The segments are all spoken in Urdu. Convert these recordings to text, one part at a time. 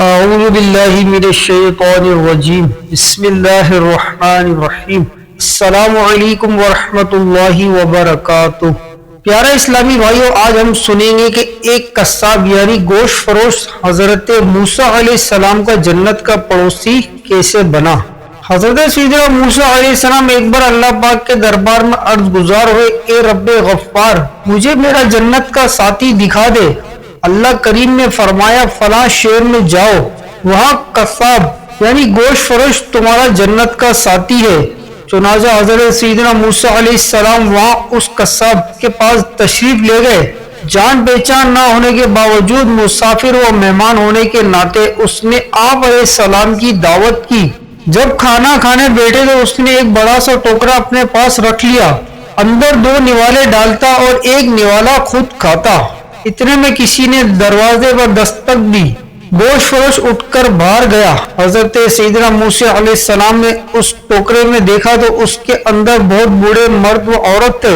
اعوذ باللہ من الشیطان الرجیم بسم اللہ الرحمن الرحیم السلام علیکم ورحمۃ اللہ وبرکاتہ۔ پیارے اسلامی بھائیوں، آج ہم سنیں گے کہ ایک قصاب یعنی گوشت فروش حضرت موسیٰ علیہ السلام کا جنت کا پڑوسی کیسے بنا۔ حضرت سیدنا موسیٰ علیہ السلام ایک بار اللہ پاک کے دربار میں عرض گزار ہوئے، اے رب غفار، مجھے میرا جنت کا ساتھی دکھا دے۔ اللہ کریم نے فرمایا، فلاں شہر میں جاؤ، وہاں قصاب یعنی گوشت فروش تمہارا جنت کا ساتھی ہے۔ چنانچہ حضرت سیدنا موسیٰ علیہ السلام وہاں اس قصاب کے پاس تشریف لے گئے۔ جان پہچان نہ ہونے کے باوجود مسافر و مہمان ہونے کے ناطے اس نے آپ علیہ السلام کی دعوت کی۔ جب کھانا کھانے بیٹھے تو اس نے ایک بڑا سا ٹوکرا اپنے پاس رکھ لیا، اندر 2 نوالے ڈالتا اور ایک نوالا خود کھاتا۔ اتنے میں کسی نے دروازے پر دستک دی، گوشت فروش اٹھ کر باہر گیا۔ حضرت سیدنا موسیٰ علیہ السلام نے اس ٹوکرے میں دیکھا تو اس کے اندر بہت بوڑھے مرد و عورت تھے۔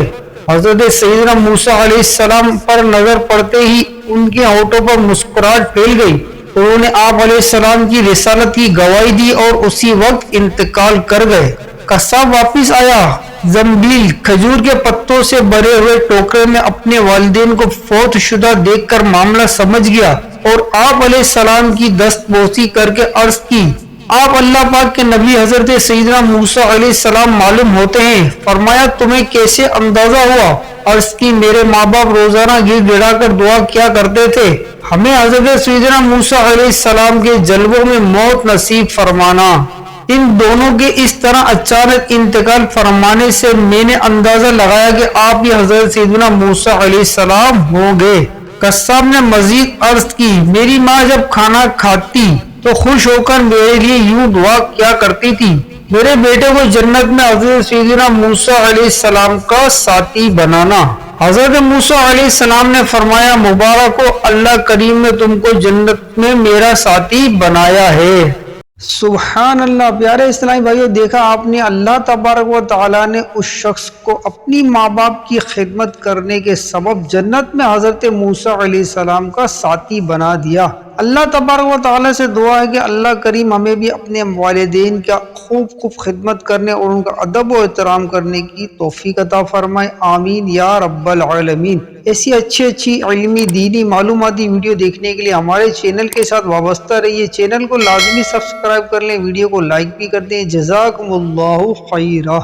حضرت سیدنا موسیٰ علیہ السلام پر نظر پڑتے ہی ان کے ہونٹوں پر مسکراہٹ پھیل گئی۔ انہوں نے آپ علیہ السلام کی رسالت کی گواہی دی اور اسی وقت انتقال کر گئے۔ قصاب واپس آیا، زنبیل کھجور کے پتوں سے بھرے ہوئے ٹوکرے میں اپنے والدین کو فوت شدہ دیکھ کر معاملہ سمجھ گیا اور آپ علیہ السلام کی دست بوسی کر کے عرض کی، آپ اللہ پاک کے نبی حضرت سیدنا موسیٰ علیہ السلام معلوم ہوتے ہیں۔ فرمایا، تمہیں کیسے اندازہ ہوا؟ عرض کی، میرے ماں باپ روزانہ گر گڑا کر دعا کیا کرتے تھے، ہمیں حضرت سیدنا موسیٰ علیہ السلام کے جلووں میں موت نصیب فرمانا۔ ان دونوں کے اس طرح اچانک انتقال فرمانے سے میں نے اندازہ لگایا کہ آپ ہی حضرت سیدنا موسیٰ علیہ السلام ہوں گے۔ قصاب نے مزید عرض کی، میری ماں جب کھانا کھاتی تو خوش ہو کر میرے لیے یوں دعا کیا کرتی تھی، میرے بیٹے کو جنت میں حضرت سیدنا موسیٰ علیہ السلام کا ساتھی بنانا۔ حضرت موسیٰ علیہ السلام نے فرمایا، مبارک ہو، اللہ کریم نے تم کو جنت میں میرا ساتھی بنایا ہے۔ سبحان اللہ۔ پیارے اسلامی بھائیوں، دیکھا آپ نے، اللہ تبارک و تعالیٰ نے اس شخص کو اپنی ماں باپ کی خدمت کرنے کے سبب جنت میں حضرت موسیٰ علیہ السلام کا ساتھی بنا دیا۔ اللہ تبارک و تعالیٰ سے دعا ہے کہ اللہ کریم ہمیں بھی اپنے والدین کا خوب خدمت کرنے اور ان کا ادب و احترام کرنے کی توفیق عطا فرمائے، آمین یا رب العالمین۔ ایسی اچھی علمی دینی معلوماتی ویڈیو دیکھنے کے لیے ہمارے چینل کے ساتھ وابستہ رہیے۔ چینل کو لازمی سبسکرائب کر لیں، ویڈیو کو لائک بھی کر دیں۔ جزاکم اللہ خیرہ۔